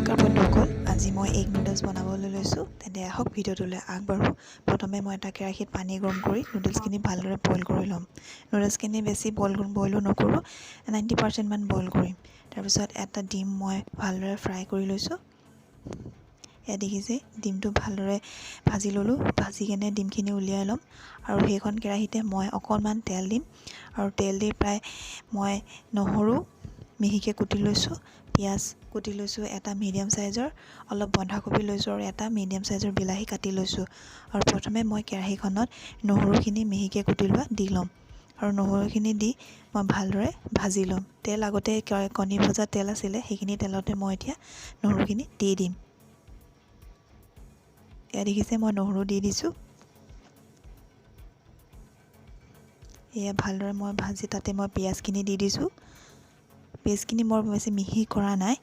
নমস্কাৰ বন্ধুসকল, আজি মই এগ নুডলছ বনাবলৈ লৈছোঁ। তেন্তে আহক ভিডিঅ'টোলৈ আগবাঢ়োঁ। প্ৰথমে মই এটা কেৰাহীত পানী গৰম কৰি নুডলছখিনি ভালদৰে বইল কৰি ল'ম। নুডলছখিনি বেছি বইলো নকৰোঁ, 90% মান বইল কৰিম। তাৰপিছত এটা ডিম মই ভালদৰে ফ্ৰাই কৰি লৈছোঁ। এয়া দেখিছে, ডিমটো ভালদৰে ভাজি ল'লোঁ। ভাজি কেনে ডিমখিনি উলিয়াই ল'ম আৰু সেইখন কেৰাহীতে মই অকণমান তেল দিম আৰু তেল দি প্ৰায় মই নহৰু মিহিকৈ কুটি লৈছোঁ, পিঁয়াজ কুটি লৈছোঁ, এটা মিডিয়াম চাইজৰ, অলপ বন্ধাকবি লৈছোঁ আৰু এটা মিডিয়াম চাইজৰ বিলাহী কাটি লৈছোঁ। আৰু প্ৰথমে মই কেৰাহীখনত নহৰুখিনি মিহিকৈ কুটি লোৱা দি ল'ম আৰু নহৰুখিনি দি মই ভালদৰে ভাজি ল'ম। তেল আগতে কণী ভজা তেল আছিলে, সেইখিনি তেলতে মই এতিয়া নহৰুখিনি দি দিম। এয়া দেখিছে, মই নহৰু দি দিছোঁ। এয়া ভালদৰে মই ভাজি তাতে মই পিঁয়াজখিনি দি দিছোঁ। পিঁয়াজখিনি মই বেছি মিহি কৰা নাই।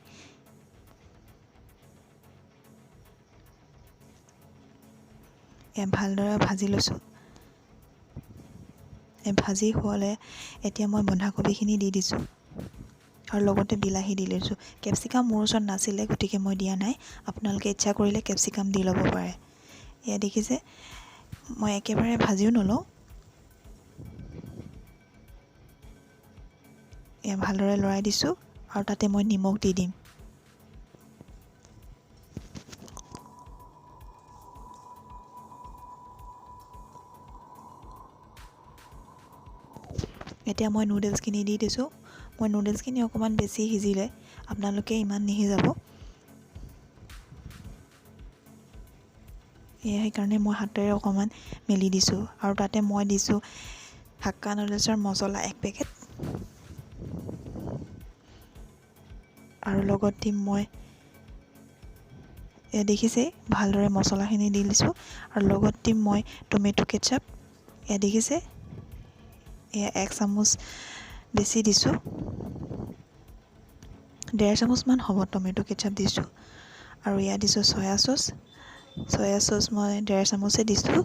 এয়া ভালদৰে ভাজি লৈছোঁ। ভাজি হ'লে এতিয়া মই বন্ধাকবিখিনি দি দিছোঁ আৰু লগতে বিলাহী দি লৈছোঁ। কেপচিকাম মোৰ ওচৰত নাছিলে, গতিকে মই দিয়া নাই। আপোনালোকে ইচ্ছা কৰিলে কেপচিকাম দি ল'ব পাৰে। এয়া দেখিছে, মই একেবাৰে ভাজিও নলওঁ। এয়া ভালদৰে লৰাই দিছোঁ আৰু তাতে মই নিমখ দি দিম। এতিয়া মই নুডলছখিনি দি দিছোঁ। মই নুডলছখিনি অকণমান বেছি সিজিলে, আপোনালোকে ইমান নিসিজাব। সেইকাৰণে মই হাতেৰে অকণমান মেলি দিছোঁ আৰু তাতে মই দিছোঁ হাক্কা নুডলছৰ মছলা 1 পেকেট আৰু লগত দিম মই, দেখিছে ভালদৰে মছলাখিনি দি দিছোঁ আৰু লগত দিম মই টমেটো কেচাপ। দেখিছে, 1 চামুচ বেছি দিছোঁ, 1.5 চামুচমান হ'ব টমেটো কেচাপ দিছোঁ। আৰু ইয়াত দিছোঁ চয়া চচ মই 1.5 চামুচে দিছোঁ।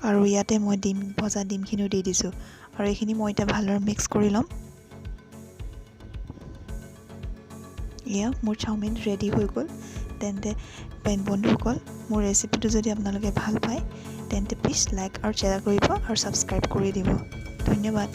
আৰু ইয়াতে মই ভজা ডিমখিনিও দি দিছোঁ আৰু এইখিনি মই এতিয়া ভালদৰে মিক্স কৰি ল'ম। মোৰ চাওমিন ৰেডি হৈ গ'ল। তেন্তে বন্ধুসকল, মোৰ ৰেচিপিটো যদি আপোনালোকে ভাল পায় তেন্তে প্লিজ লাইক আৰু শ্বেয়াৰ কৰিব আৰু ছাবস্ক্ৰাইব কৰি দিব। ধন্যবাদ।